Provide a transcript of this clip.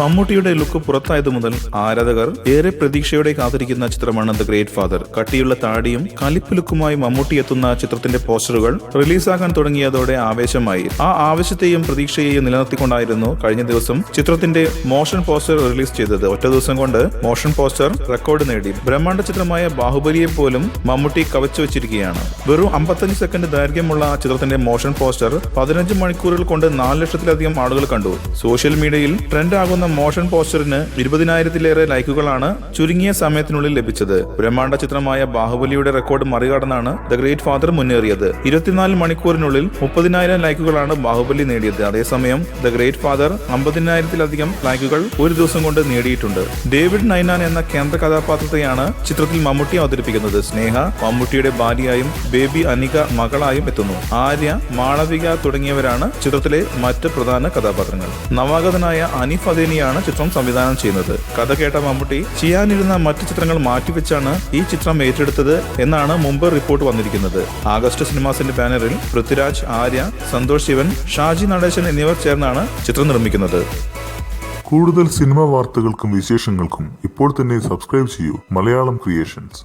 മമ്മൂട്ടിയുടെ ലുക്ക് പുറത്തായതു മുതൽ ആരാധകർ ഏറെ പ്രതീക്ഷയോടെ കാത്തിരിക്കുന്ന ചിത്രമാണ് ദ ഗ്രേറ്റ് ഫാദർ. കട്ടിയുള്ള താടിയും കലിപ്പ് ലുക്കുമായി മമ്മൂട്ടി എത്തുന്ന ചിത്രത്തിന്റെ പോസ്റ്ററുകൾ റിലീസാകാൻ തുടങ്ങിയതോടെ ആവേശമായി. ആ ആവേശത്തെയും പ്രതീക്ഷയെയും നിലനിർത്തിക്കൊണ്ടായിരുന്നു കഴിഞ്ഞ ദിവസം ചിത്രത്തിന്റെ മോഷൻ പോസ്റ്റർ റിലീസ് ചെയ്തത്. ഒറ്റ ദിവസം കൊണ്ട് മോഷൻ പോസ്റ്റർ റെക്കോർഡ് നേടി. ബ്രഹ്മാണ്ഡ ചിത്രമായ ബാഹുബലിയെ പോലും മമ്മൂട്ടി കവച്ചു വെച്ചിരിക്കുകയാണ്. വെറും 55 സെക്കൻഡ് ദൈർഘ്യമുള്ള ചിത്രത്തിന്റെ മോഷൻ പോസ്റ്റർ 15 മണിക്കൂറുകൾ കൊണ്ട് 4 ലക്ഷത്തിലധികം ആളുകൾ കണ്ടു. സോഷ്യൽ മീഡിയയിൽ ട്രെൻഡ് ആകുന്ന മോഷൻ പോസ്റ്ററിന് 20,000-ലേറെ ലൈക്കുകളാണ് ചുരുങ്ങിയ സമയത്തിനുള്ളിൽ ലഭിച്ചത്. ബ്രഹ്മാണ്ഡ ചിത്രമായ ബാഹുബലിയുടെ റെക്കോർഡ് മറികടന്നാണ് ദ ഗ്രേറ്റ് ഫാദർ മുന്നേറിയത്. 24 മണിക്കൂറിനുള്ളിൽ 30,000 ലൈക്കുകളാണ് ബാഹുബലി നേടിയത്. അതേസമയം ദ ഗ്രേറ്റ് ഫാദർ 50,000-ലധികം ലൈക്കുകൾ ഒരു ദിവസം കൊണ്ട് നേടിയിട്ടുണ്ട്. ഡേവിഡ് നൈനാൻ എന്ന കേന്ദ്ര കഥാപാത്രത്തെയാണ് ചിത്രത്തിൽ മമ്മൂട്ടി അവതരിപ്പിക്കുന്നത്. സ്നേഹ മമ്മൂട്ടിയുടെ ഭാര്യയായും ബേബി അനിക മകളായും എത്തുന്നു. ആര്യ, മാളവിക തുടങ്ങിയവരാണ് ചിത്രത്തിലെ മറ്റ് പ്രധാന കഥാപാത്രങ്ങൾ. നവാഗതനായ അനീഫ് അദേനിയാണ് ചിത്രം സംവിധാനം ചെയ്യുന്നത്. കഥ കേട്ട മമ്മൂട്ടി ചെയ്യാനിരുന്ന മറ്റ് ചിത്രങ്ങൾ മാറ്റിവെച്ചാണ് ഈ ചിത്രം ഏറ്റെടുത്തത് എന്നാണ് മുമ്പ് റിപ്പോർട്ട് വന്നിരിക്കുന്നത്. ആഗസ്റ്റ് സിനിമാസിന്റെ ബാനറിൽ പൃഥ്വിരാജ്, ആര്യ, സന്തോഷ് ശിവൻ, ഷാജി നടേശൻ എന്നിവർ ചേർന്നാണ് ചിത്രം നിർമ്മിക്കുന്നത്. കൂടുതൽ സിനിമാ വാർത്തകൾക്കും വിശേഷങ്ങൾക്കും ഇപ്പോൾ തന്നെ സബ്സ്ക്രൈബ് ചെയ്യൂ മലയാളം ക്രിയേഷൻസ്.